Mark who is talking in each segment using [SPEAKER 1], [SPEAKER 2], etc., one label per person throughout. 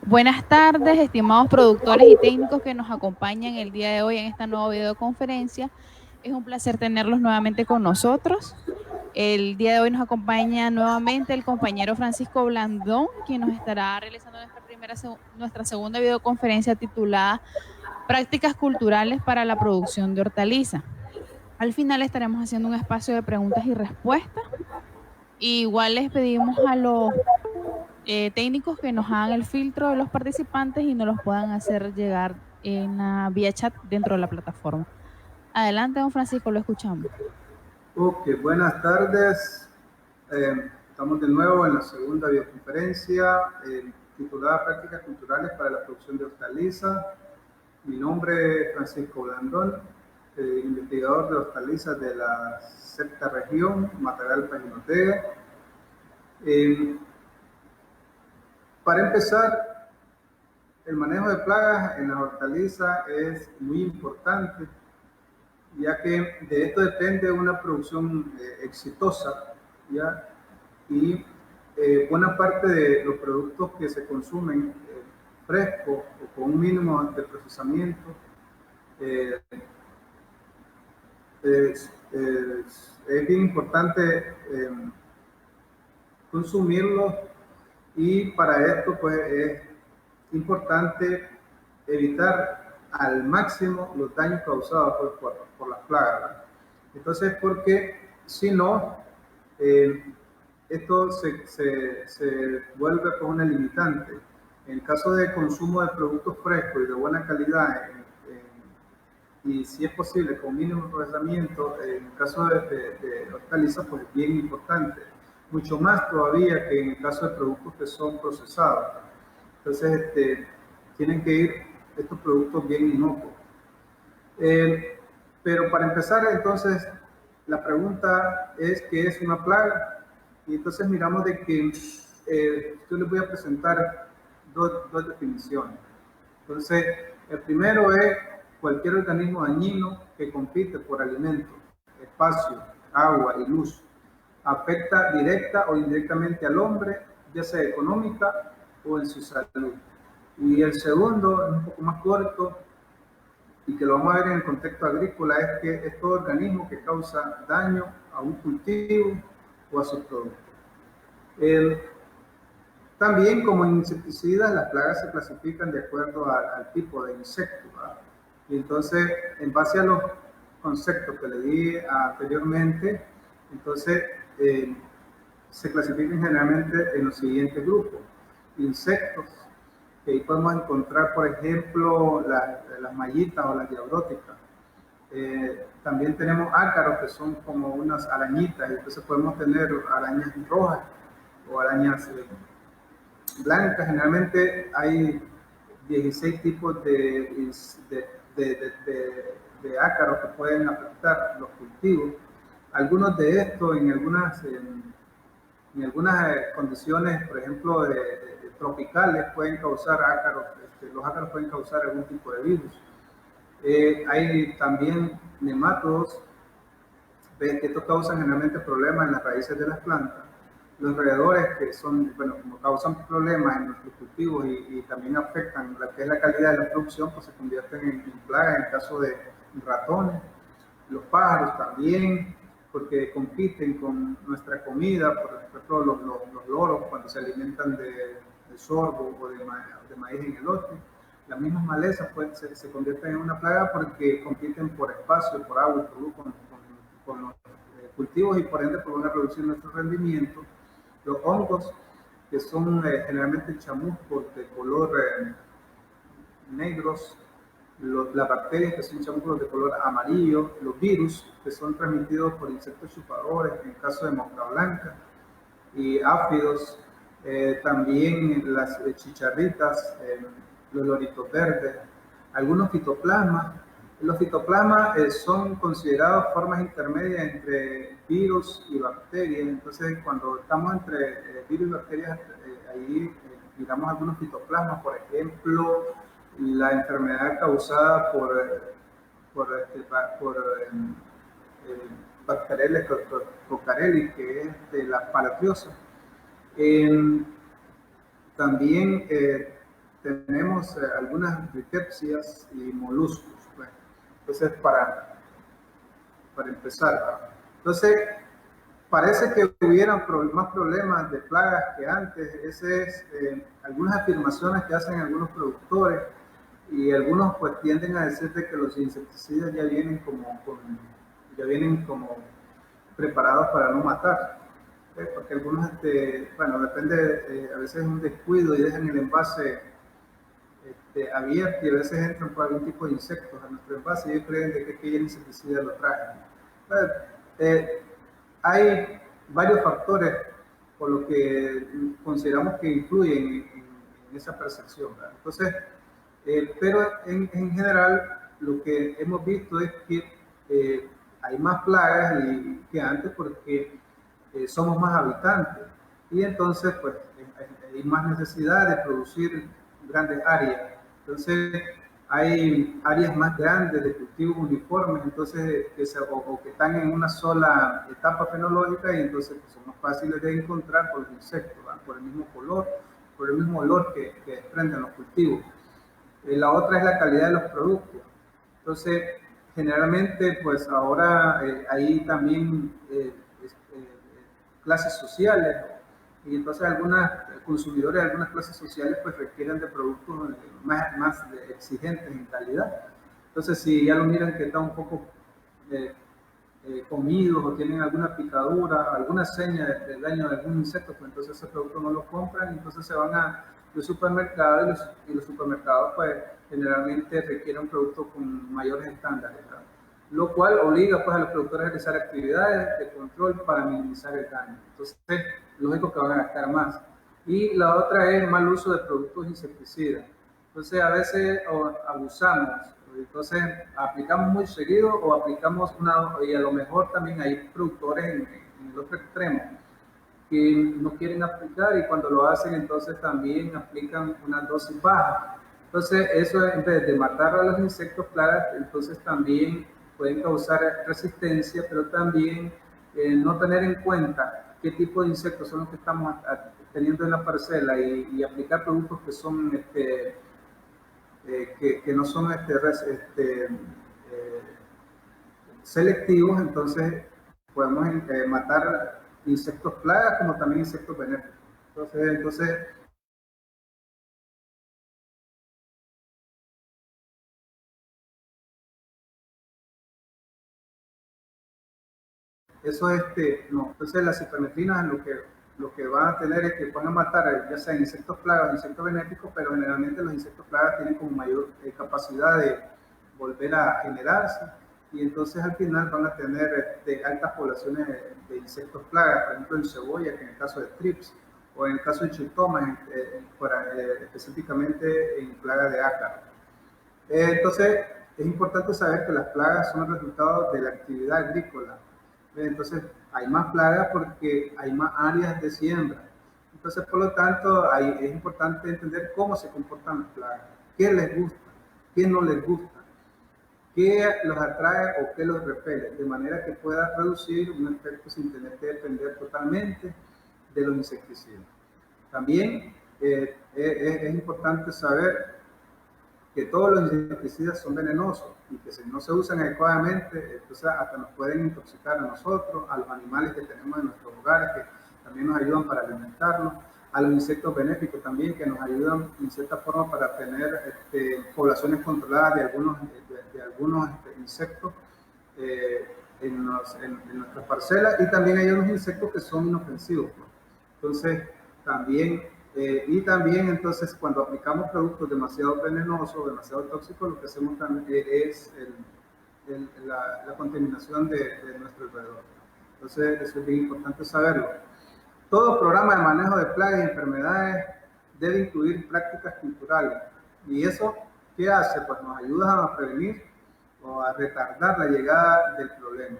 [SPEAKER 1] Buenas tardes, estimados productores y técnicos que nos acompañan el día de hoy en esta nueva videoconferencia. Es un placer tenerlos nuevamente con nosotros. El día de hoy nos acompaña nuevamente el compañero Francisco Blandón, quien nos estará realizando nuestra segunda videoconferencia titulada Prácticas culturales para la producción de hortaliza. Al final estaremos haciendo un espacio de preguntas y respuestas. Igual les pedimos a los técnicos que nos hagan el filtro de los participantes y nos los puedan hacer llegar en la vía chat dentro de la plataforma. Adelante, don Francisco, lo escuchamos.
[SPEAKER 2] Ok, buenas tardes. Estamos de nuevo en la segunda videoconferencia titulada Prácticas Culturales para la Producción de Hortalizas. Mi nombre es Francisco Blandón, investigador de hortalizas de la sexta región, Matagalpa y Jinotega. Para empezar, el manejo de plagas en las hortalizas es muy importante, ya que de esto depende una producción exitosa, ¿ya? Y buena parte de los productos que se consumen frescos o con un mínimo de procesamiento eh, es bien importante consumirlos, y para esto pues es importante evitar al máximo los daños causados por las plagas, ¿verdad? Entonces, porque si no, eh, esto se vuelve con una limitante. En caso de consumo de productos frescos y de buena calidad, y si es posible con mínimo procesamiento, en el caso de hortalizas, pues es bien importante. Mucho más todavía que en el caso de productos que son procesados. Entonces, tienen que ir estos productos bien inocuos. Pero para empezar, entonces, la pregunta es: ¿qué es una plaga? Y entonces miramos de que yo les voy a presentar dos definiciones. Entonces, el primero es cualquier organismo dañino que compite por alimento, espacio, agua y luz. Afecta directa o indirectamente al hombre, ya sea económica o en su salud. Y el segundo, un poco más corto, y que lo vamos a ver en el contexto agrícola, es que es todo organismo que causa daño a un cultivo o a sus productos. También, como insecticidas, las plagas se clasifican de acuerdo al tipo de insecto, ¿verdad? Y entonces, en base a los conceptos que le di anteriormente, entonces se clasifican generalmente en los siguientes grupos: insectos, que ahí podemos encontrar, por ejemplo, las mallitas o las diabróticas. También tenemos ácaros, que son como unas arañitas, y entonces podemos tener arañas rojas o arañas blancas. Generalmente hay 16 tipos de ácaros que pueden afectar los cultivos. Algunos de estos, en algunas condiciones, por ejemplo, tropicales, pueden causar ácaros. Los ácaros pueden causar algún tipo de virus. Hay también nemátodos, que estos causan generalmente problemas en las raíces de las plantas. Los roedores, que son, bueno, como causan problemas en nuestros cultivos y también afectan la que es la calidad de la producción, pues se convierten en plagas en el caso de ratones. Los pájaros también, porque compiten con nuestra comida. Por ejemplo, los loros, cuando se alimentan de sorgo o de maíz en elote. Las mismas malezas pues, se convierten en una plaga porque compiten por espacio, por agua y por luz con los cultivos, y por ende por una reducción de nuestro rendimiento. Los hongos, que son generalmente chamuscos de color negros. Las bacterias, que son chamuscos de color amarillo. Los virus, que son transmitidos por insectos chupadores, en el caso de mosca blanca, y áfidos. También las chicharritas, los loritos verdes, algunos fitoplasmas. Los fitoplasmas son considerados formas intermedias entre virus y bacterias. Entonces, cuando estamos entre virus y bacterias, ahí miramos algunos fitoplasmas. Por ejemplo, la enfermedad causada por Bactereles cocarelli, que es la palatriosis. También tenemos algunas rickettsias y moluscos. Bueno, entonces, para empezar, ¿verdad? Entonces, parece que hubieran más problemas de plagas que antes. Ese es algunas afirmaciones que hacen algunos productores, y algunos pues tienden a decir de que los insecticidas ya vienen como preparados para no matar. Porque algunos, bueno, depende, a veces es un descuido y dejan el envase abierto, y a veces entran por algún tipo de insectos a nuestro envase y ellos creen de que aquel insecticida lo traje. Bueno, hay varios factores por lo que consideramos que influyen en esa percepción, ¿verdad? Entonces, pero en general lo que hemos visto es que hay más plagas que antes, porque somos más habitantes, y entonces pues hay más necesidad de producir grandes áreas. Entonces hay áreas más grandes de cultivos uniformes, entonces o que están en una sola etapa fenológica, y entonces pues, son más fáciles de encontrar por los insectos, ¿verdad? Por el mismo color, por el mismo olor que desprenden los cultivos. La otra es la calidad de los productos. Entonces, generalmente, pues ahora hay también clases sociales, y entonces algunos consumidores de algunas clases sociales pues requieren de productos más exigentes en calidad. Entonces, si ya lo miran que está un poco comidos o tienen alguna picadura, alguna seña de daño de algún insecto, pues entonces ese producto no lo compran, y entonces se van a los supermercados, y los supermercados pues generalmente requieren un producto con mayores estándares, ¿verdad? Lo cual obliga pues a los productores a realizar actividades de control para minimizar el daño. Entonces, lógico que van a gastar más. Y la otra es mal uso de productos insecticidas. Entonces, a veces abusamos, entonces aplicamos muy seguido o aplicamos y a lo mejor también hay productores en el otro extremo que no quieren aplicar, y cuando lo hacen entonces también aplican una dosis baja. Entonces eso, en vez de matar a los insectos plagas, entonces también pueden causar resistencia, pero también no tener en cuenta qué tipo de insectos son los que estamos teniendo en la parcela, y aplicar productos que son que no son selectivos. Entonces podemos matar insectos plagas como también insectos benéficos. Entonces eso no. Entonces las cipermetrinas lo que van a tener es que van a matar ya sea insectos plagas o insectos benéficos, pero generalmente los insectos plagas tienen como mayor capacidad de volver a generarse, y entonces al final van a tener altas poblaciones de insectos plagas, por ejemplo en cebolla, que en el caso de trips, o en el caso de chiltomas, específicamente en plaga de ácaro. Entonces es importante saber que las plagas son el resultado de la actividad agrícola. Entonces hay más plagas porque hay más áreas de siembra. Entonces, por lo tanto, es importante entender cómo se comportan las plagas, qué les gusta, qué no les gusta, qué los atrae o qué los repele, de manera que pueda reducir un efecto sin tener que depender totalmente de los insecticidas. También es importante saber que todos los insecticidas son venenosos, y que si no se usan adecuadamente, entonces hasta nos pueden intoxicar a nosotros, a los animales que tenemos en nuestros hogares, que también nos ayudan para alimentarnos, a los insectos benéficos también, que nos ayudan en cierta forma para tener poblaciones controladas de algunos insectos en nuestras parcelas, y también hay unos insectos que son inofensivos, ¿no? Entonces también y también entonces cuando aplicamos productos demasiado venenosos, demasiado tóxicos, lo que hacemos también es la contaminación de nuestro alrededor. Entonces eso es bien importante saberlo. Todo programa de manejo de plagas y enfermedades debe incluir prácticas culturales. ¿Y eso qué hace? Pues nos ayuda a prevenir o a retardar la llegada del problema.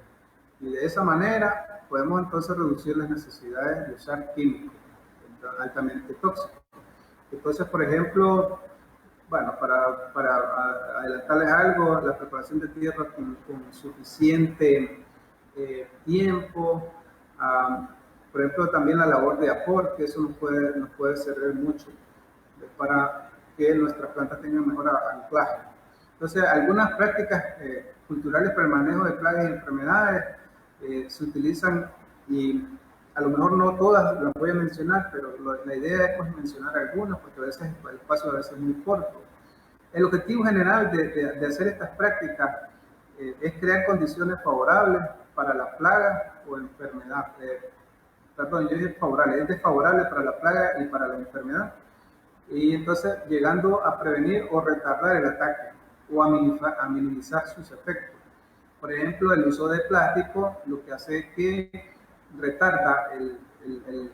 [SPEAKER 2] Y de esa manera podemos entonces reducir las necesidades de usar químicos altamente tóxicos. Entonces, por ejemplo, bueno, para adelantarles algo, la preparación de tierra con suficiente tiempo, por ejemplo, también la labor de aporte, eso nos puede servir mucho para que nuestras plantas tengan mejor anclaje. Entonces, algunas prácticas culturales para el manejo de plagas y enfermedades se utilizan, y a lo mejor no todas las voy a mencionar, pero la idea es pues, mencionar algunas, porque a veces el espacio a veces es muy corto. El objetivo general de hacer estas prácticas es crear condiciones favorables para la plaga o enfermedad. Perdón, yo dije favorable, es desfavorable para la plaga y para la enfermedad. Y entonces llegando a prevenir o retardar el ataque o a minimizar sus efectos. Por ejemplo, el uso de plástico lo que hace es que retarda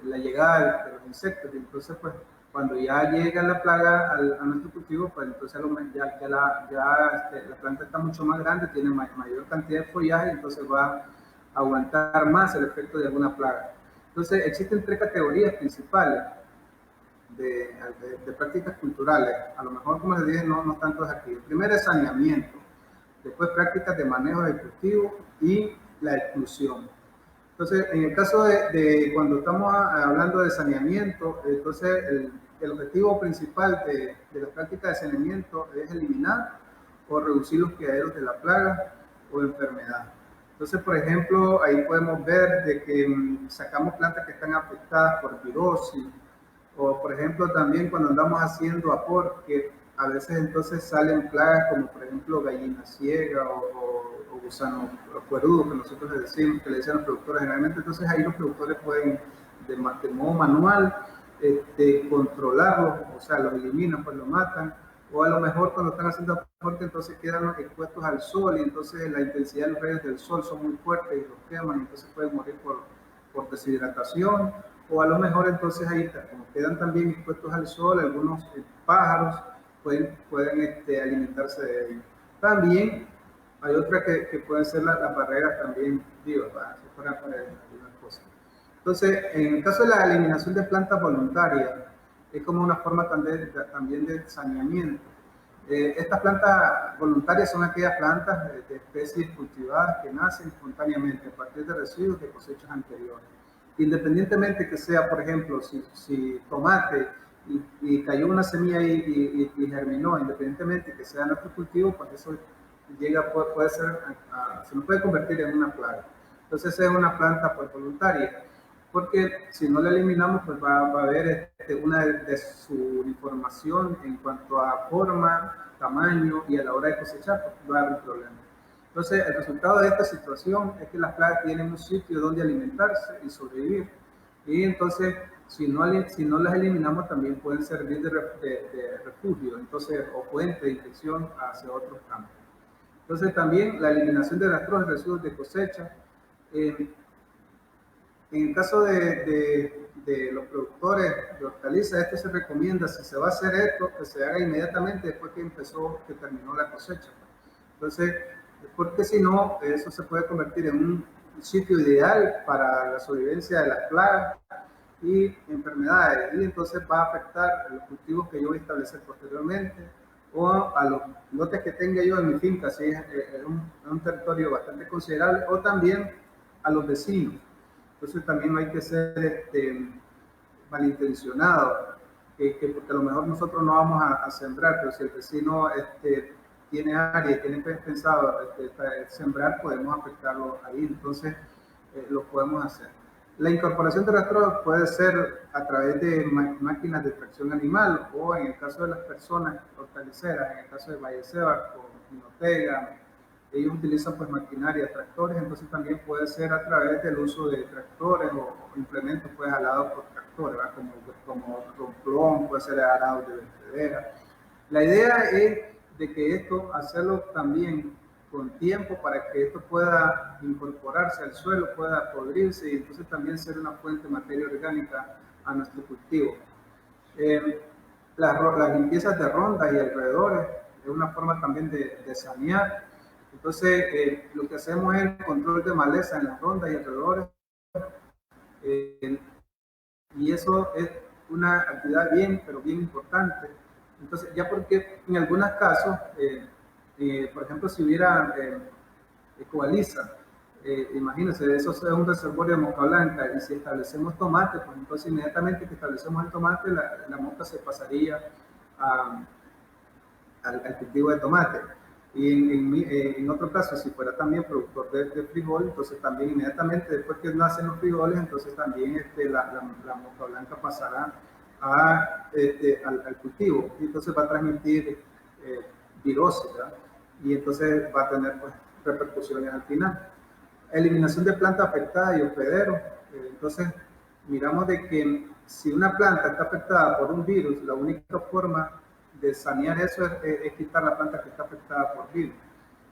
[SPEAKER 2] la llegada de los insectos. Y entonces, pues, cuando ya llega la plaga a nuestro cultivo, pues entonces la planta está mucho más grande, tiene mayor cantidad de follaje, entonces va a aguantar más el efecto de alguna plaga. Entonces, existen tres categorías principales de prácticas culturales. A lo mejor, como les dije, no tanto aquí. El primero es saneamiento, después prácticas de manejo de cultivo y la exclusión. Entonces, en el caso de cuando estamos hablando de saneamiento, entonces el objetivo principal de las prácticas de saneamiento es eliminar o reducir los criaderos de la plaga o enfermedad. Entonces, por ejemplo, ahí podemos ver de que sacamos plantas que están afectadas por virosis, o por ejemplo también cuando andamos haciendo apor, que a veces entonces salen plagas como por ejemplo gallina ciega o gusano cuerudo, que nosotros le decimos, que le dicen a los productores generalmente. Entonces ahí los productores pueden de modo manual controlarlos, o sea, los eliminan, pues lo matan, o a lo mejor cuando están haciendo apor, entonces quedan expuestos al sol y entonces la intensidad de los rayos del sol son muy fuertes y los queman, y entonces pueden morir por deshidratación. O a lo mejor entonces ahí, como quedan también expuestos al sol, algunos pájaros pueden alimentarse de ellos. También hay otras que pueden ser las barreras también vivas, para algunas cosas. Entonces, en el caso de la eliminación de plantas voluntarias, es como una forma también de saneamiento. Estas plantas voluntarias son aquellas plantas de especies cultivadas que nacen espontáneamente a partir de residuos de cosechas anteriores. Independientemente que sea, por ejemplo, si tomate y cayó una semilla y germinó, independientemente que sea nuestro cultivo, pues eso puede ser, se nos puede convertir en una plaga. Entonces es una planta pues, voluntaria, porque si no la eliminamos, pues va a haber una desuniformación en cuanto a forma, tamaño y a la hora de cosechar, pues va a haber un problema. Entonces, el resultado de esta situación es que las plagas tienen un sitio donde alimentarse y sobrevivir. Y entonces, si no las eliminamos, también pueden servir de refugio, entonces, o fuente de infección hacia otros campos. Entonces, también la eliminación de rastros de residuos de cosecha. En el caso de los productores de hortalizas, esto se recomienda, si se va a hacer esto, que se haga inmediatamente después que terminó la cosecha. Entonces, porque si no, eso se puede convertir en un sitio ideal para la sobrevivencia de las plagas y enfermedades, y entonces va a afectar a los cultivos que yo voy a establecer posteriormente, o a los lotes que tenga yo en mi finca, si es un territorio bastante considerable, o también a los vecinos. Entonces también no hay que ser malintencionado, porque a lo mejor nosotros no vamos a sembrar, pero si el vecino tiene área y tiene pensado sembrar, podemos afectarlo ahí, entonces lo podemos hacer. La incorporación de rastros puede ser a través de máquinas de extracción animal, o en el caso de las personas hortaliceras, en el caso de Vallesebar o Minotega, ellos utilizan pues maquinaria, tractores, entonces también puede ser a través del uso de tractores o implementos pues alados por tractores, como romplón, puede ser arado de vertedera. La idea es de que esto, hacerlo también con tiempo para que esto pueda incorporarse al suelo, pueda podrirse y entonces también ser una fuente de materia orgánica a nuestro cultivo. Las limpiezas de rondas y alrededores es una forma también de sanear. Entonces, lo que hacemos es el control de maleza en las rondas y alrededores, y eso es una actividad pero bien importante. Entonces, ya porque en algunos casos, por ejemplo, si hubiera ecualiza, imagínense, eso es un reservorio de mosca blanca, y si establecemos tomate, pues entonces inmediatamente que establecemos el tomate, la mosca se pasaría a, al cultivo de tomate. Y en otro caso, si fuera también productor de frijol, entonces también inmediatamente después que nacen los frijoles, entonces también la mosca blanca pasará al cultivo, y entonces va a transmitir virosis, ¿verdad? Y entonces va a tener pues, repercusiones al final. Eliminación de plantas afectadas y hospederos. Entonces, miramos de que si una planta está afectada por un virus, la única forma de sanear eso es quitar la planta que está afectada por virus.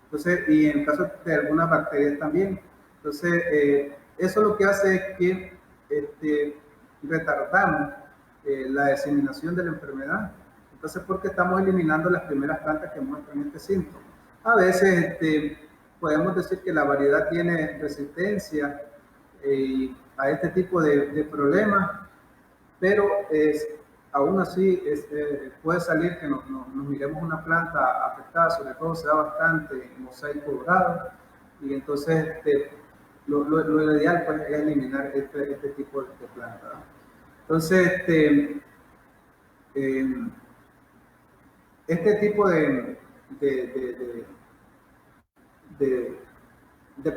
[SPEAKER 2] Entonces, y en el caso de algunas bacterias también. Entonces, eso lo que hace es que retardamos la diseminación de la enfermedad. Entonces, porque estamos eliminando las primeras plantas que muestran este síntoma. A veces podemos decir que la variedad tiene resistencia a este tipo de problemas, pero aún así puede salir que nos miremos una planta afectada, sobre todo se da bastante en mosaico dorado, y entonces lo ideal pues, es eliminar este tipo de planta. Entonces, este tipo de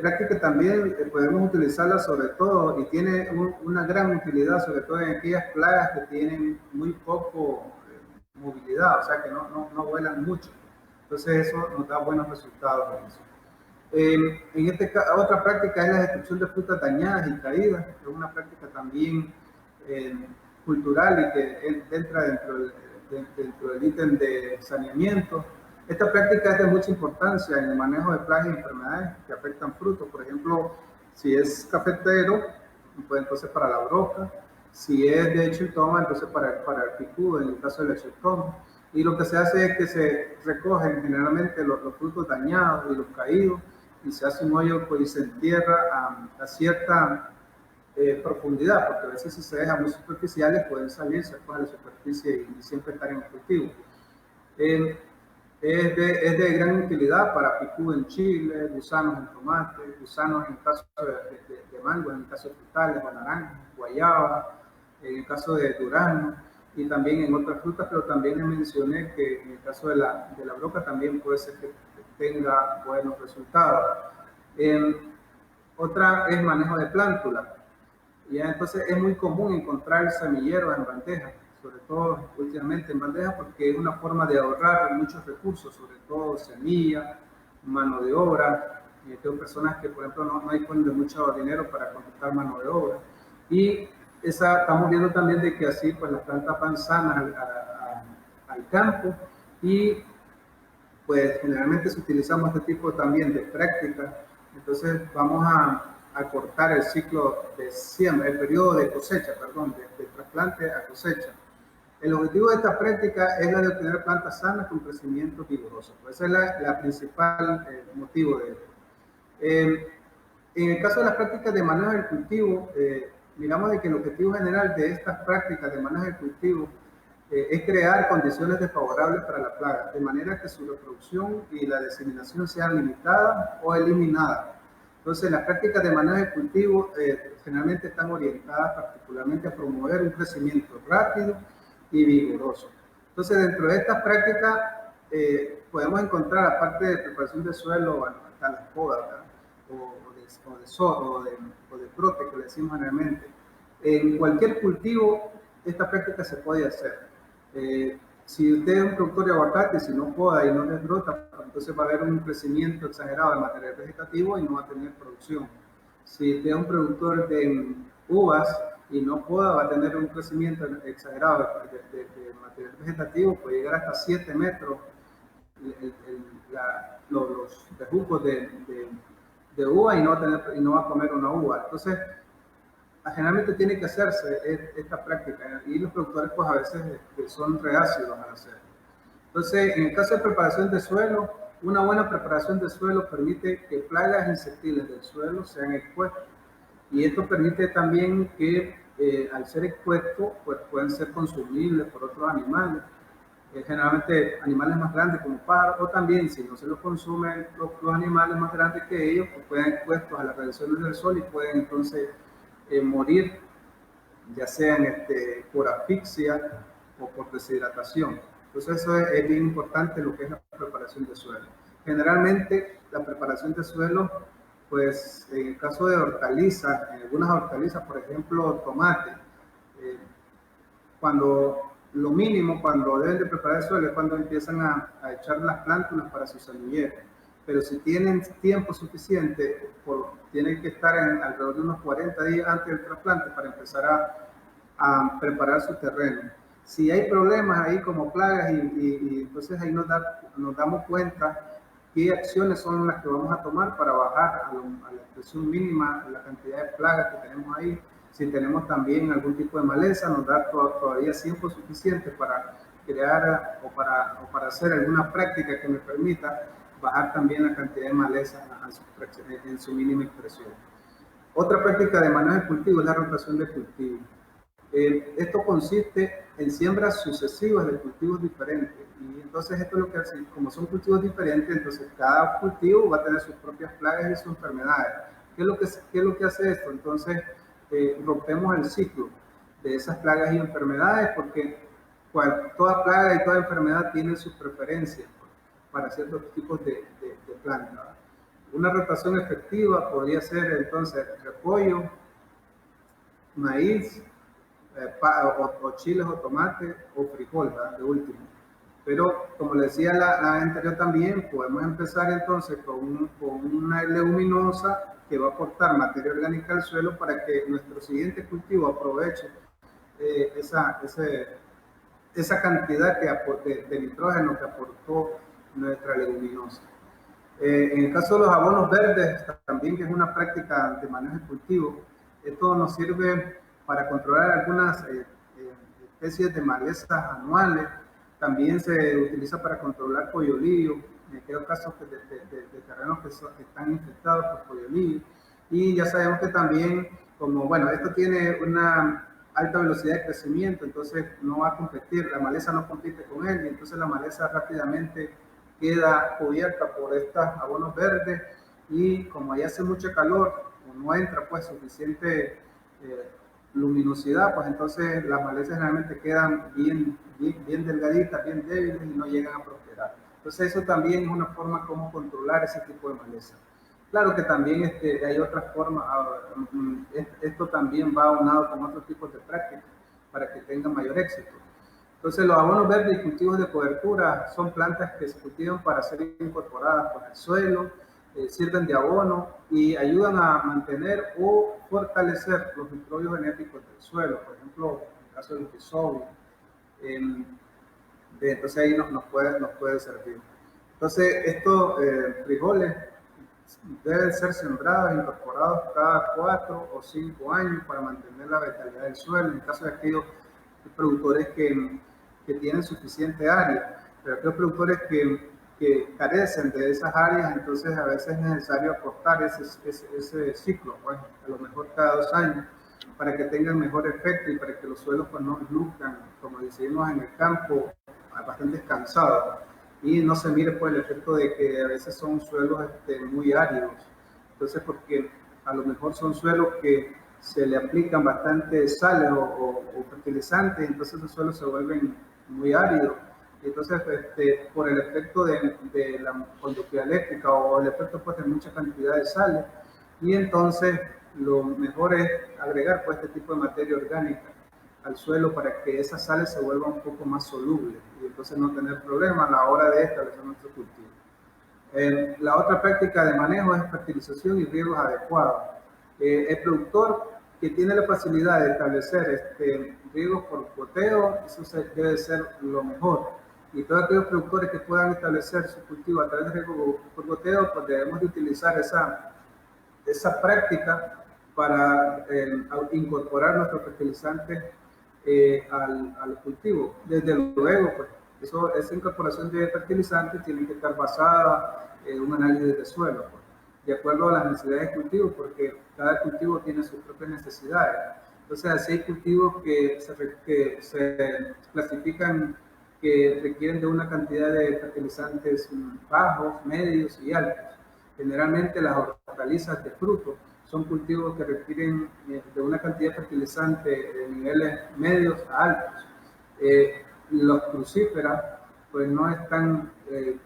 [SPEAKER 2] práctica también podemos utilizarla sobre todo y tiene una gran utilidad, sobre todo en aquellas plagas que tienen muy poco movilidad, o sea que no vuelan mucho. Entonces eso nos da buenos resultados en eso. Otra práctica es la destrucción de frutas dañadas y caídas, que es una práctica también cultural y que entra dentro del ítem de saneamiento. Esta práctica es de mucha importancia en el manejo de plagas y enfermedades que afectan frutos. Por ejemplo, si es cafetero, pues entonces para la broca. Si es de chiltoma, entonces para el picudo, en el caso del chiltoma. Y lo que se hace es que se recogen generalmente los frutos dañados y los caídos y se hace un hoyo pues, y se entierra a cierta profundidad, porque a veces si se deja muy superficiales pueden salirse a la superficie y siempre estar en el cultivo. Es de gran utilidad para picú en chile, gusanos en tomate, gusanos en el caso de mango, en el caso de frutales, o naranjas, guayaba, en el caso de durazno y también en otras frutas, pero también les mencioné que en el caso de la broca también puede ser que tenga buenos resultados. Otra es manejo de plántula. Ya, entonces es muy común encontrar semilleros en bandejas, sobre todo últimamente en bandejas, porque es una forma de ahorrar muchos recursos, sobre todo semilla, mano de obra. Tengo personas que, por ejemplo, no disponen de mucho dinero para contratar mano de obra. Y estamos viendo también de que así pues las plantas van sanas al campo y pues generalmente utilizamos este tipo también de prácticas. Entonces vamos a cortar el ciclo de siembra, el periodo de cosecha, perdón, de trasplante a cosecha. El objetivo de esta práctica es la de obtener plantas sanas con crecimiento vigoroso. Pues ese es la principal motivo de esto. En el caso de las prácticas de manejo del cultivo, miramos de que el objetivo general de estas prácticas de manejo del cultivo es crear condiciones desfavorables para la plaga, de manera que su reproducción y la diseminación sean limitadas o eliminadas. Entonces, las prácticas de manejo de cultivo generalmente están orientadas particularmente a promover un crecimiento rápido y vigoroso. Entonces, dentro de estas prácticas podemos encontrar, aparte de preparación de suelo, bueno, están las podas, o de brote, que le decimos generalmente. En cualquier cultivo, esta práctica se puede hacer. Si usted es un productor de aguacate, si no poda y no desbrota, entonces va a haber un crecimiento exagerado de material vegetativo y no va a tener producción. Si usted es un productor de uvas y no poda, va a tener un crecimiento exagerado de material vegetativo, puede llegar hasta 7 metros los bejucos de uva y no va a comer una uva. Entonces, generalmente tiene que hacerse esta práctica y los productores pues a veces son reacios al hacerlo. Entonces, en el caso de preparación de suelo, una buena preparación de suelo permite que plagas insectiles del suelo sean expuestas y esto permite también que al ser expuestos pues pueden ser consumibles por otros animales, generalmente animales más grandes como pájaros, o también si no se los consumen los animales más grandes que ellos, pues pueden expuestos a las radiaciones del sol y pueden entonces morir, ya sean por asfixia o por deshidratación. Entonces eso es bien importante lo que es la preparación de suelo. Generalmente la preparación de suelo, pues en el caso de hortalizas, en algunas hortalizas, por ejemplo tomate, eh, cuando lo mínimo, cuando deben de preparar el suelo es cuando empiezan a echar las plántulas para su semillero. Pero si tienen tiempo suficiente, tienen que estar alrededor de unos 40 días antes del trasplante para empezar a preparar su terreno. Si hay problemas ahí como plagas y entonces ahí nos damos cuenta qué acciones son las que vamos a tomar para bajar a la expresión mínima la cantidad de plagas que tenemos ahí. Si tenemos también algún tipo de maleza, nos da todavía tiempo suficiente para crear o para hacer alguna práctica que me permita bajar también la cantidad de maleza en su mínima expresión. Otra práctica de manejo de cultivo es la rotación de cultivo. Esto consiste en siembras sucesivas de cultivos diferentes. Y entonces esto es lo que hace, como son cultivos diferentes, entonces cada cultivo va a tener sus propias plagas y sus enfermedades. ¿Qué es lo que hace esto? Entonces rompemos el ciclo de esas plagas y enfermedades porque toda plaga y toda enfermedad tiene sus preferencias para ciertos tipos de plantas. Una rotación efectiva podría ser entonces repollo, maíz, o chiles o tomate o frijol, ¿verdad? De último. Pero como le decía la anterior también, podemos empezar entonces con una leguminosa que va a aportar materia orgánica al suelo para que nuestro siguiente cultivo aproveche esa cantidad de nitrógeno que aportó nuestra leguminosa. En el caso de los abonos verdes, también que es una práctica de manejo de cultivo, esto nos sirve para controlar algunas especies de malezas anuales. También se utiliza para controlar coyolillo, en aquellos casos de terrenos que están infectados por coyolillo. Y ya sabemos que también, como bueno, esto tiene una alta velocidad de crecimiento, entonces no va a competir, la maleza no compite con él, y entonces la maleza rápidamente queda cubierta por estos abonos verdes, y como ahí hace mucho calor, o no entra pues suficiente luminosidad, pues entonces las malezas generalmente quedan bien delgaditas, bien débiles y no llegan a prosperar. Entonces eso también es una forma como controlar ese tipo de maleza. Claro que también hay otras formas, esto también va aunado con otros tipos de prácticas para que tenga mayor éxito. Entonces los abonos verdes y cultivos de cobertura son plantas que se cultivan para ser incorporadas por el suelo, sirven de abono y ayudan a mantener o fortalecer los microbios genéticos del suelo, por ejemplo, en el caso del rhizobio. Entonces ahí nos puede servir. Entonces estos frijoles deben ser sembrados, incorporados cada 4 o 5 años para mantener la vitalidad del suelo, en el caso de aquellos productores que tienen suficiente área, pero aquellos productores que carecen de esas áreas, entonces a veces es necesario acortar ese ciclo, pues, a lo mejor cada 2 años, para que tengan mejor efecto y para que los suelos pues, no luzcan, como decimos en el campo, bastante cansados, y no se mire por el efecto de que a veces son suelos muy áridos. Entonces, porque a lo mejor son suelos que se le aplican bastante sales o fertilizantes, entonces esos suelos se vuelven muy áridos. Entonces, por el efecto de la conductividad eléctrica o el efecto pues, de mucha cantidad de sales, y entonces lo mejor es agregar pues, este tipo de materia orgánica al suelo para que esas sales se vuelvan un poco más solubles y entonces no tener problemas a la hora de establecer nuestro cultivo. La otra práctica de manejo es fertilización y riegos adecuados. El productor que tiene la facilidad de establecer riegos por goteo, eso debe ser lo mejor. Y todos aquellos productores que puedan establecer su cultivo a través de riego por goteo, pues debemos de utilizar esa práctica para incorporar nuestros fertilizantes al cultivo. Desde luego, pues, esa incorporación de fertilizantes tiene que estar basada en un análisis de suelo, pues, de acuerdo a las necesidades de cultivo, porque cada cultivo tiene sus propias necesidades. Entonces, así hay cultivos que se clasifican que requieren de una cantidad de fertilizantes bajos, medios y altos. Generalmente las hortalizas de fruto son cultivos que requieren de una cantidad de fertilizante de niveles medios a altos. Los crucíferas pues no están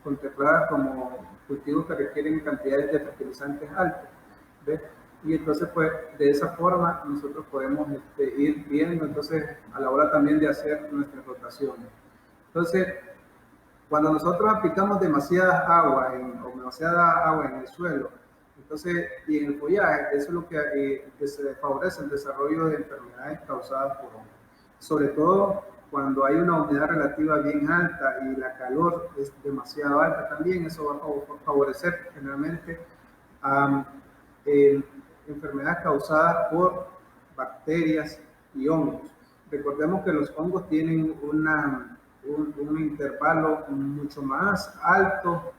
[SPEAKER 2] contempladas como cultivos que requieren cantidades de fertilizantes altas. ¿Ves? Y entonces, pues, de esa forma nosotros podemos ir viendo, entonces, a la hora también de hacer nuestras rotaciones. Entonces, cuando nosotros aplicamos demasiada agua en el suelo, entonces, y en el follaje, eso es lo que se favorece el desarrollo de enfermedades causadas por hongos. Sobre todo cuando hay una humedad relativa bien alta y la calor es demasiado alta también, eso va a favorecer generalmente enfermedades causadas por bacterias y hongos. Recordemos que los hongos tienen un intervalo mucho más alto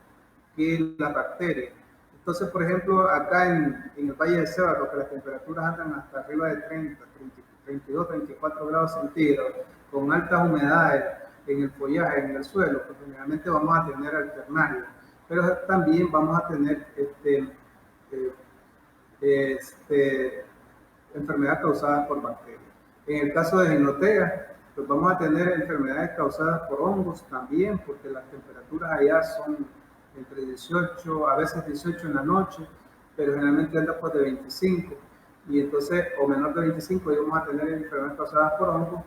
[SPEAKER 2] que las bacterias. Entonces, por ejemplo, acá en el Valle de Cebado, que las temperaturas andan hasta arriba de 30, 32, 34 grados centígrados, con altas humedades en el follaje, en el suelo, pues generalmente vamos a tener alternarios, pero también vamos a tener enfermedades causadas por bacterias. En el caso de Ginotea, pues vamos a tener enfermedades causadas por hongos también, porque las temperaturas allá son entre 18, a veces 18 en la noche, pero generalmente anda pues de 25, y entonces, o menor de 25, y vamos a tener enfermedades causadas por hongos,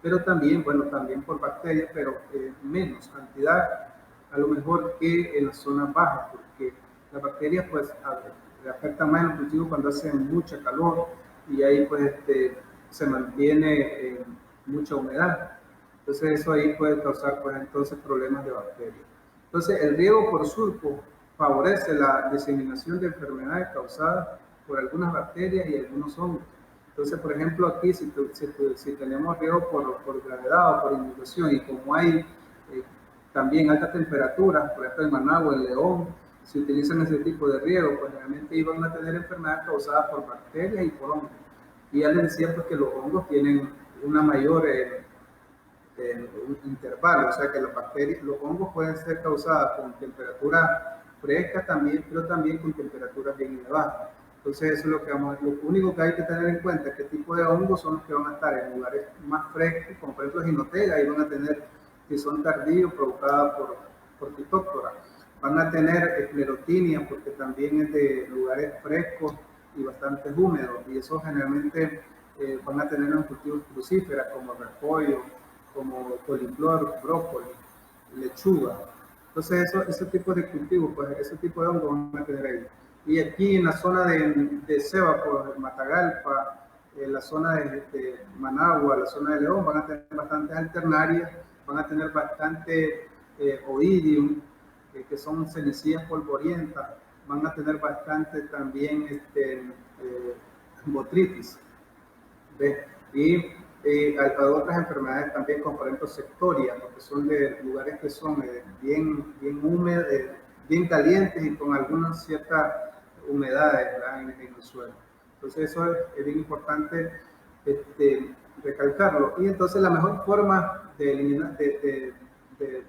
[SPEAKER 2] pero también, bueno, también por bacterias, pero menos cantidad, a lo mejor que en las zonas bajas, porque las bacterias pues afectan más en los cultivos cuando hace mucha calor, y ahí pues se mantiene mucha humedad. Entonces eso ahí puede causar pues entonces problemas de bacterias. Entonces el riego por surco favorece la diseminación de enfermedades causadas por algunas bacterias y algunos hongos. Entonces, por ejemplo, aquí si tenemos riego por gravedad o por inundación, y como hay también altas temperaturas, por ejemplo en Managua, en León, si utilizan ese tipo de riego, pues realmente iban a tener enfermedades causadas por bacterias y por hongos. Y ya les decía pues que los hongos tienen una mayor un intervalo, o sea que los hongos pueden ser causados con temperatura fresca también, pero también con temperaturas bien elevadas. Entonces eso es lo único que hay que tener en cuenta, qué tipo de hongos son los que van a estar en lugares más frescos, como por ejemplo Ginotea, ahí van a tener, que son tardíos, provocadas por Phytophthora. Van a tener esclerotinia, porque también es de lugares frescos y bastante húmedos, y eso generalmente van a tener en cultivos crucíferas como repollo, como coliflor, brócoli, lechuga. Entonces ese tipo de cultivos, pues ese tipo de hongos van a tener ahí. Y aquí en la zona de Ceba, pues Matagalpa, en la zona de Managua, la zona de León, van a tener bastantes alternarias, van a tener bastante oidium, que son cenicillas polvorientas, van a tener bastante también botritis. ¿Ves? Y hay otras enfermedades también, como por ejemplo sectoria, porque son de lugares que son bien húmedos, bien calientes y con algunas ciertas humedades en el suelo. Entonces eso es bien importante recalcarlo. Y entonces la mejor forma de eliminar, de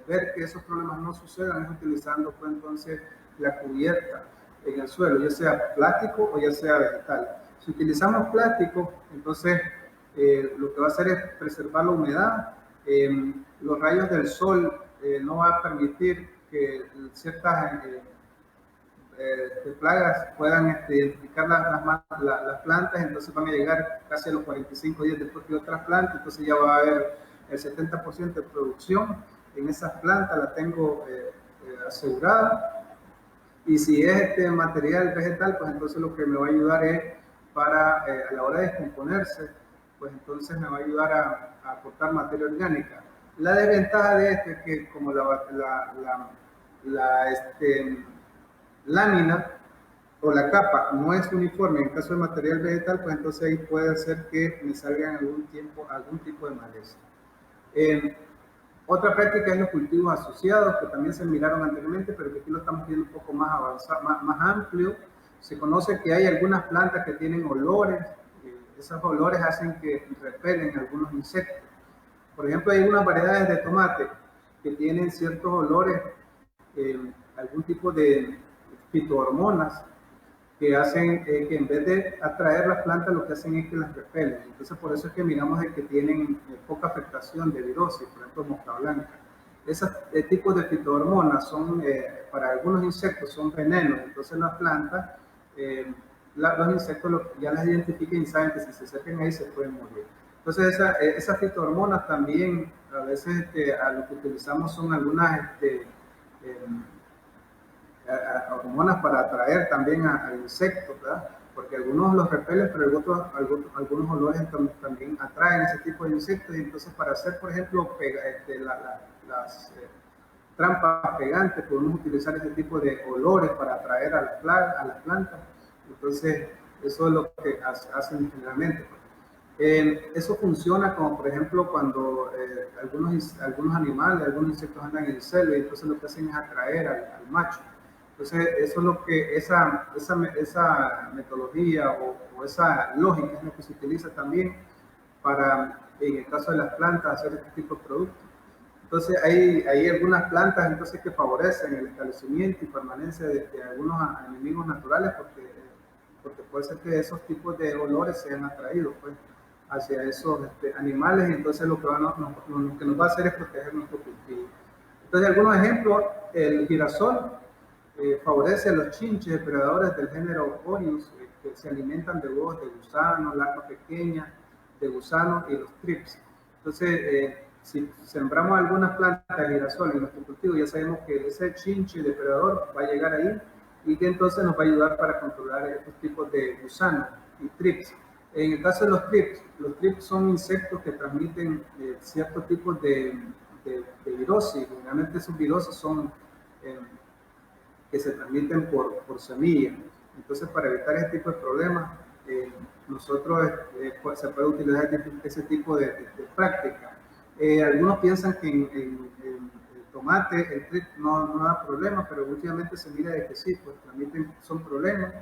[SPEAKER 2] ver que esos problemas no sucedan es utilizando pues entonces la cubierta en el suelo, ya sea plástico o ya sea vegetal. Si utilizamos plástico, entonces lo que va a hacer es preservar la humedad. Los rayos del sol no va a permitir que ciertas plagas puedan identificar las plantas, entonces van a llegar casi a los 45 días después de otras plantas, entonces ya va a haber el 70% de producción en esas plantas, la tengo asegurada. Y si es material vegetal, pues entonces lo que me va a ayudar es para a la hora de descomponerse, pues entonces me va a ayudar a aportar materia orgánica. La desventaja de esto es que como la lámina o la capa no es uniforme en el caso de material vegetal, pues entonces ahí puede ser que me salga en algún tipo de maleza. Otra práctica es los cultivos asociados, que también se miraron anteriormente, pero que aquí lo estamos viendo un poco más avanzado, más amplio. Se conoce que hay algunas plantas que tienen olores, esos olores hacen que repelen algunos insectos. Por ejemplo, hay unas variedades de tomate que tienen ciertos olores, algún tipo de fitohormonas, que hacen que en vez de atraer las plantas, lo que hacen es que las repelen. Entonces, por eso es que miramos que tienen poca afectación de virosis, por ejemplo, mosca blanca. Esos tipos de fitohormonas son, para algunos insectos son venenos, entonces las plantas, los insectos ya las identifican y saben que si se acercan ahí se pueden morir. Entonces esas fitohormonas también, a veces a lo que utilizamos son algunas hormonas para atraer también a insectos, ¿verdad? Porque algunos los repelen, pero algunos olores también atraen ese tipo de insectos. Y entonces para hacer, por ejemplo, las trampas pegantes, podemos utilizar ese tipo de olores para atraer a las plantas. Entonces eso es lo que hacen generalmente. Eso funciona como, por ejemplo, cuando algunos animales, algunos insectos andan en el celo, y entonces lo que hacen es atraer al macho. Entonces, eso es lo que, esa metodología o esa lógica es lo que se utiliza también para, en el caso de las plantas, hacer este tipo de productos. Entonces, hay algunas plantas entonces que favorecen el establecimiento y permanencia de algunos enemigos naturales porque puede ser que esos tipos de olores sean atraídos pues, hacia esos animales, y entonces lo que nos va a hacer es proteger nuestro cultivo. Entonces, algunos ejemplos: el girasol favorece a los chinches depredadores del género Orius, que se alimentan de huevos de gusano, larvas pequeñas de gusano y los trips. Entonces, si sembramos algunas plantas de girasol en nuestro cultivo, ya sabemos que ese chinche depredador va a llegar ahí y que entonces nos va a ayudar para controlar estos tipos de gusanos y trips. En el caso de los trips son insectos que transmiten ciertos tipos de virosis. Generalmente esos virosis son que se transmiten por semillas. Entonces, para evitar ese tipo de problemas, nosotros pues, se puede utilizar ese tipo de práctica. Algunos piensan que en el tomate el trip no da problema, pero últimamente se mira de que sí, pues transmiten, son problemas.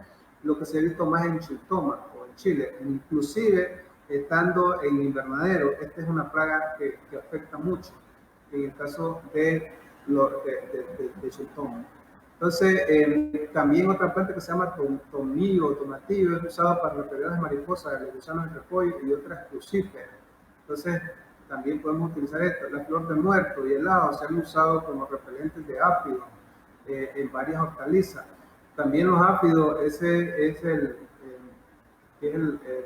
[SPEAKER 2] Lo que se ha visto más en chiltoma o en Chile, inclusive estando en invernadero, esta es una plaga que afecta mucho en el caso de chiltoma. Entonces, también otra planta que se llama tomillo o tomatillo es usada para repeler las mariposas, los gusanos de repollo y otras crucíferas. Entonces, también podemos utilizar esto. La flor de muerto y helado se han usado como repelentes de áfidos en varias hortalizas. También los áfidos,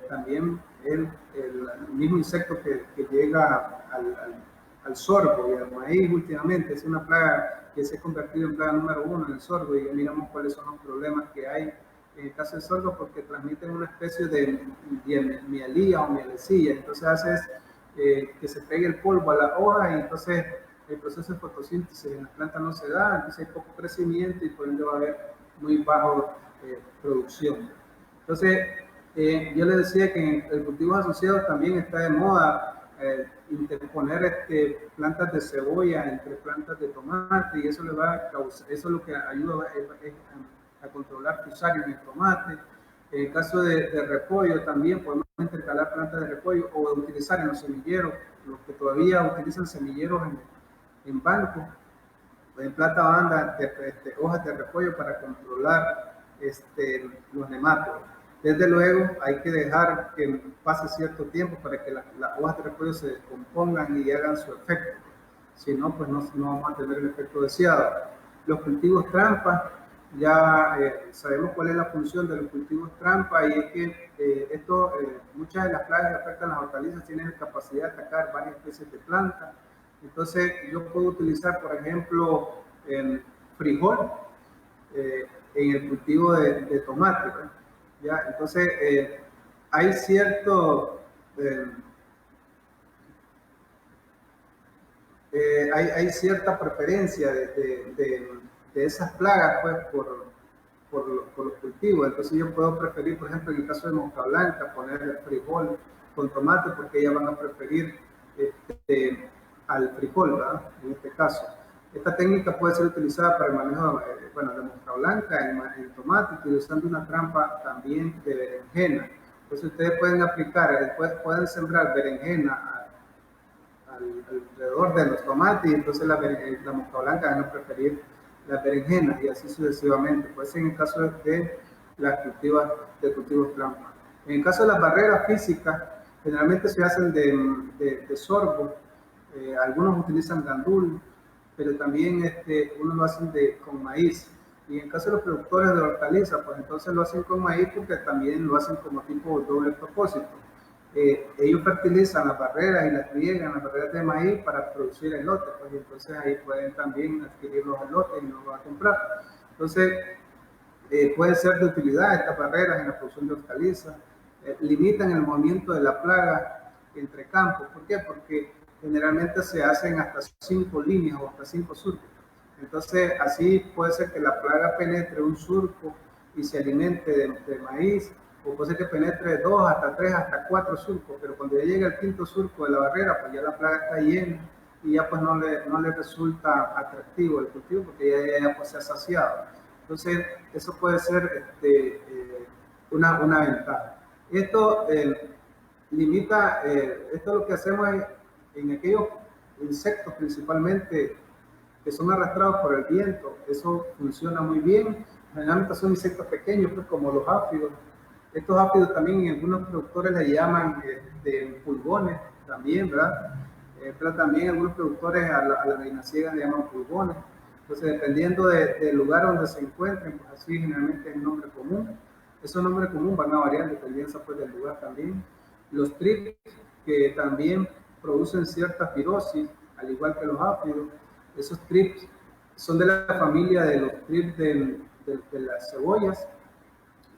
[SPEAKER 2] también el mismo insecto que llega al sorgo y al maíz últimamente. Es una plaga que se ha convertido en plaga número 1 en el sorgo, y ya miramos cuáles son los problemas que hay en el caso del sorgo, porque transmiten una especie de mielía o mielecilla. Entonces hace que se pegue el polvo a la hoja, y entonces el proceso de fotosíntesis en la planta no se da, entonces hay poco crecimiento y por ende va a haber muy bajo producción. Entonces, yo les decía que en el cultivo asociado también está de moda interponer plantas de cebolla entre plantas de tomate, y eso le va a causar, eso es lo que ayuda a controlar fusarios en el tomate. En el caso de repollo también podemos intercalar plantas de repollo o utilizar en los semilleros, los que todavía utilizan semilleros en banco, en planta banda hojas de repollo para controlar los nematodos. Desde luego hay que dejar que pase cierto tiempo para que las hojas de repollo se descompongan y hagan su efecto. Si no, pues no vamos a tener el efecto deseado. Los cultivos trampa, ya sabemos cuál es la función de los cultivos trampa, y es que muchas de las plagas que afectan las hortalizas tienen la capacidad de atacar varias especies de plantas. Entonces, yo puedo utilizar, por ejemplo, el frijol en el cultivo de tomate, ¿verdad? ¿Ya? Entonces, hay hay cierta preferencia de esas plagas pues, por los cultivos. Entonces, yo puedo preferir, por ejemplo, en el caso de mosca blanca, poner el frijol con tomate, porque ellas van a preferir al frijol, ¿verdad? En este caso. Esta técnica puede ser utilizada para el manejo de mosca blanca en tomate, utilizando una trampa también de berenjena. Entonces ustedes pueden aplicar, pueden sembrar berenjena alrededor de los tomates, y entonces la mosca blanca van a preferir las berenjenas, y así sucesivamente. Puede ser en el caso de las cultivos trampa. En el caso de las barreras físicas, generalmente se hacen de sorgo. Algunos utilizan gandul, pero también unos lo hacen con maíz. Y en el caso de los productores de hortalizas, pues entonces lo hacen con maíz porque también lo hacen como tipo doble propósito. Ellos fertilizan las barreras y las riegan, las barreras de maíz para producir elote, pues entonces ahí pueden también adquirir los elotes y no los van a comprar. Entonces, pueden ser de utilidad estas barreras en la producción de hortalizas, limitan el movimiento de la plaga entre campos. ¿Por qué? Porque generalmente se hacen hasta 5 líneas o hasta 5 surcos. Entonces, así puede ser que la plaga penetre un surco y se alimente de maíz, o puede ser que penetre 2, hasta 3, hasta 4 surcos, pero cuando ya llega el quinto surco de la barrera, pues ya la plaga está llena y ya pues no le resulta atractivo el cultivo porque ya pues se ha saciado. Entonces, eso puede ser una ventaja. Esto limita, esto lo que hacemos en aquellos insectos principalmente que son arrastrados por el viento, eso funciona muy bien. Generalmente son insectos pequeños, pues, como los áfidos. Estos áfidos también en algunos productores le llaman pulgones, también, ¿verdad? Pero también algunos productores a la vinaciega le llaman pulgones. Entonces, dependiendo del lugar donde se encuentren, pues así generalmente es el nombre común. Esos nombres comunes van a variar dependiendo pues, del lugar también. Los trips, que también producen cierta pirosis, al igual que los áfidos. Esos trips son de la familia de los trips de las cebollas.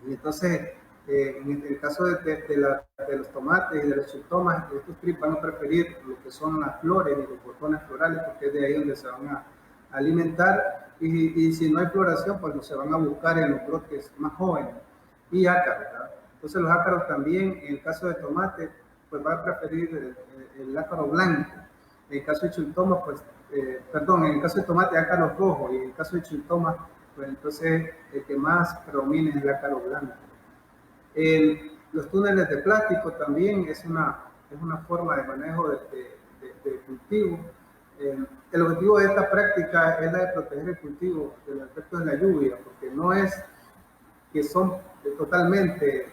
[SPEAKER 2] Y entonces, en el caso de los tomates y de los chiltomas, estos trips van a preferir lo que son las flores y los botones florales, porque es de ahí donde se van a alimentar. Y si no hay floración, pues se van a buscar en los brotes más jóvenes. Y ácaros, ¿verdad? Entonces los ácaros también, en el caso de tomate, pues van a preferir el ácaro blanco. En el caso de chiltoma, pues, en el caso de tomate, ácaro rojo, y en el caso de chiltoma, pues entonces el que más predomina es el ácaro blanco. Los túneles de plástico también es una forma de manejo de cultivo. El objetivo de esta práctica es la de proteger el cultivo de los efectos de la lluvia, porque no es que son totalmente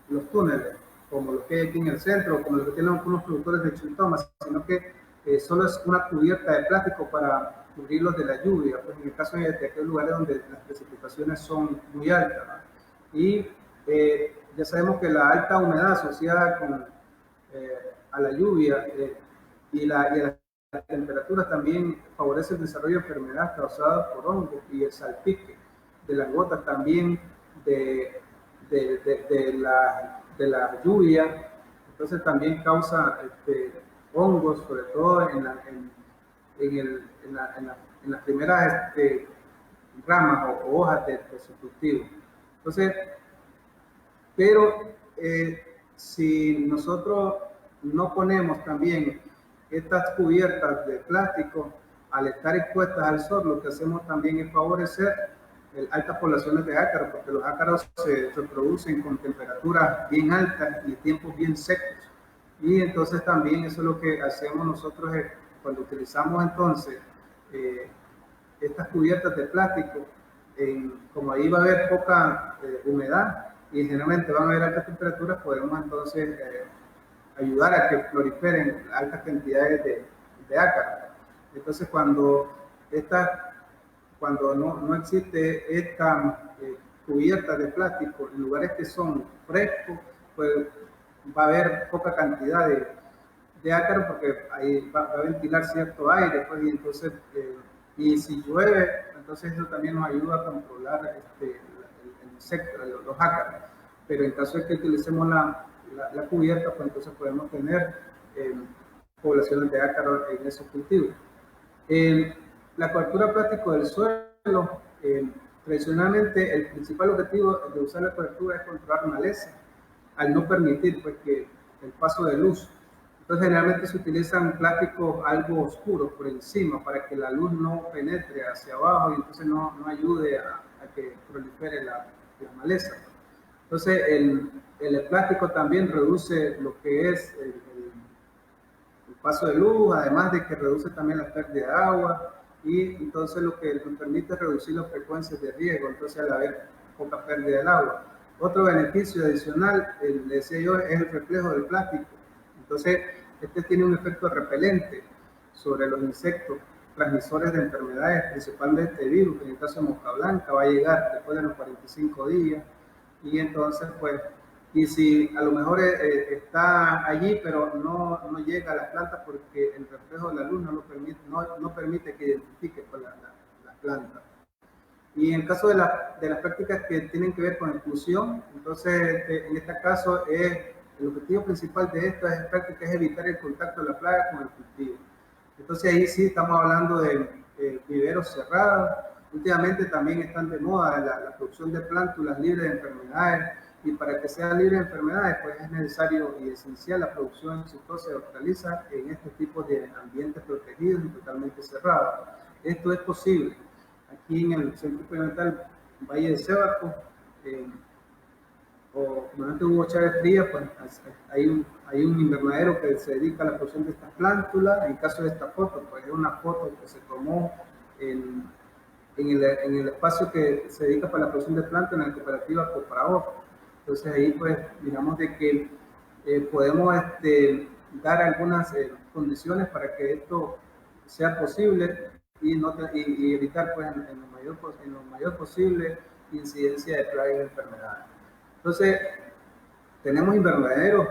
[SPEAKER 2] los túneles, como los que hay aquí en el centro, como los que tienen algunos productores de chiltomas, sino que solo es una cubierta de plástico para cubrirlos de la lluvia, pues en el caso de aquellos lugares donde las precipitaciones son muy altas, ¿no? Y ya sabemos que la alta humedad asociada a la lluvia y las temperaturas también favorece el desarrollo de enfermedades causadas por hongos y el salpique de las gotas también de la lluvia. Entonces también causa hongos, sobre todo en las primeras ramas o hojas de su cultivo. Entonces, pero si nosotros no ponemos también estas cubiertas de plástico, al estar expuestas al sol, lo que hacemos también es favorecer altas poblaciones de ácaros, porque los ácaros se reproducen con temperaturas bien altas y tiempos bien secos. Y entonces también eso es lo que hacemos nosotros cuando utilizamos entonces estas cubiertas de plástico, como ahí va a haber poca humedad y generalmente van a haber altas temperaturas, podemos entonces ayudar a que proliferen altas cantidades de ácaros. Entonces cuando no existe esta cubierta de plástico en lugares que son frescos, pues va a haber poca cantidad de ácaros porque ahí va a ventilar cierto aire, pues, y entonces y si llueve, entonces eso también nos ayuda a controlar el insecto, los ácaros. Pero en caso de que utilicemos la cubierta, pues entonces podemos tener poblaciones de ácaros en esos cultivos. La cobertura plástico del suelo, tradicionalmente el principal objetivo de usar la cobertura es controlar maleza, al no permitir pues, que el paso de luz. Entonces generalmente se utilizan plásticos algo oscuros por encima para que la luz no penetre hacia abajo y entonces no ayude a que prolifere la maleza. Entonces el plástico también reduce lo que es el paso de luz, además de que reduce también la pérdida de agua y entonces lo que nos permite reducir las frecuencias de riego, entonces al haber poca pérdida del agua. Otro beneficio adicional, le decía yo, es el reflejo del plástico. Entonces, tiene un efecto repelente sobre los insectos transmisores de enfermedades, principalmente de virus, que en el caso de mosca blanca va a llegar después de los 45 días, y entonces pues, y si a lo mejor está allí, pero no llega a las plantas porque el reflejo de la luz no lo permite, no permite que identifique pues, la planta. Y en el caso de las prácticas que tienen que ver con inclusión, entonces en este caso el objetivo principal de estas prácticas es evitar el contacto de la plaga con el cultivo. Entonces ahí sí estamos hablando de viveros cerrados. Últimamente también están de moda la producción de plántulas libres de enfermedades, y para que sea libre de enfermedades pues es necesario y esencial la producción exitosa de hortalizas en este tipo de ambientes protegidos y totalmente cerrados. Esto es posible aquí en el Centro Experimental Valle de Cebarco, o normalmente Hugo Chávez Frías, pues hay un invernadero que se dedica a la producción de estas plántulas. En el caso de esta foto, pues es una foto que se tomó en el espacio que se dedica para la producción de plántulas en la cooperativa Coprao. Entonces ahí pues digamos de que podemos dar algunas condiciones para que esto sea posible y evitar pues en lo mayor posible incidencia de plagas y enfermedades. Entonces, tenemos invernaderos,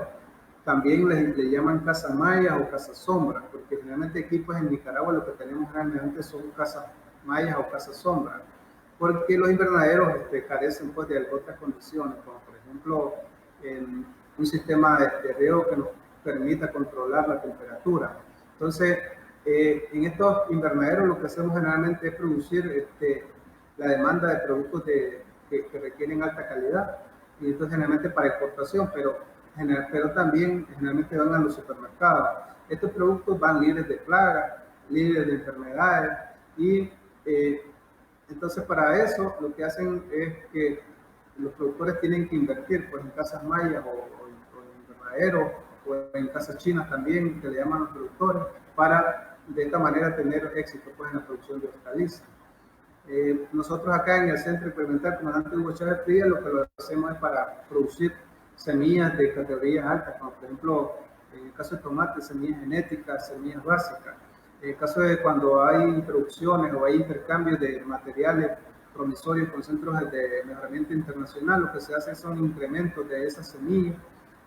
[SPEAKER 2] también le llaman casa maya o casa sombra, porque generalmente aquí pues en Nicaragua lo que tenemos realmente son casas mayas o casas sombra, porque los invernaderos carecen pues de otras condiciones, como por ejemplo un sistema de riego que nos permita controlar la temperatura. Entonces, en estos invernaderos lo que hacemos generalmente es producir la demanda de productos que requieren alta calidad, y esto generalmente para exportación, pero también generalmente van a los supermercados. Estos productos van libres de plagas, libres de enfermedades, y entonces para eso lo que hacen es que los productores tienen que invertir pues, en casas mayas o en invernaderos, o en casas chinas también, que le llaman los productores, para de esta manera tener éxito pues, en la producción de hortalizas. Nosotros acá en el Centro Experimental Comandante Hugo Chávez Frías lo que lo hacemos es para producir semillas de categorías altas, como por ejemplo en el caso de tomate, semillas genéticas, semillas básicas. En el caso de cuando hay introducciones o hay intercambios de materiales promisorios con centros de mejoramiento internacional, lo que se hace son incrementos de esas semillas,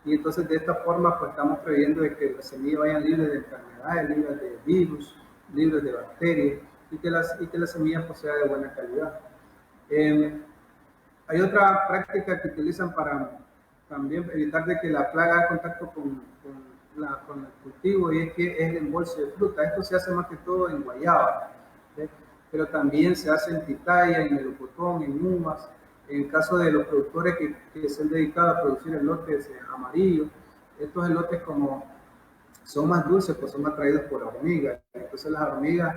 [SPEAKER 2] y entonces de esta forma pues estamos previendo de que las semillas vayan libres de enfermedades, libres de virus, libres de bacterias, y que la semilla pues, sea de buena calidad. Hay otra práctica que utilizan para también evitar de que la plaga haga contacto con el cultivo, y es que es el embolse de fruta. Esto se hace más que todo en guayaba, ¿sí? Pero también se hace en pitaya, en melocotón, en uvas. En el caso de los productores que se han dedicado a producir elotes amarillos, estos elotes como son más dulces, pues son atraídos por hormigas. Entonces las hormigas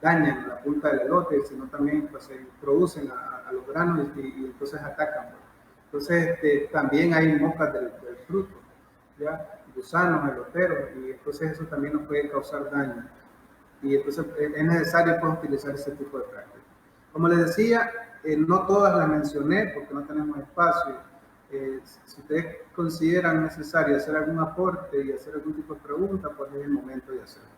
[SPEAKER 2] dañan la punta del elote, sino también pues, se introducen a los granos y entonces atacan. Entonces también hay moscas del fruto, ¿ya? Gusanos, eloteros, y entonces eso también nos puede causar daño. Y entonces es necesario pues, utilizar ese tipo de prácticas. Como les decía, no todas las mencioné porque no tenemos espacio. Si ustedes consideran necesario hacer algún aporte y hacer algún tipo de pregunta, pues es el momento de hacerlo.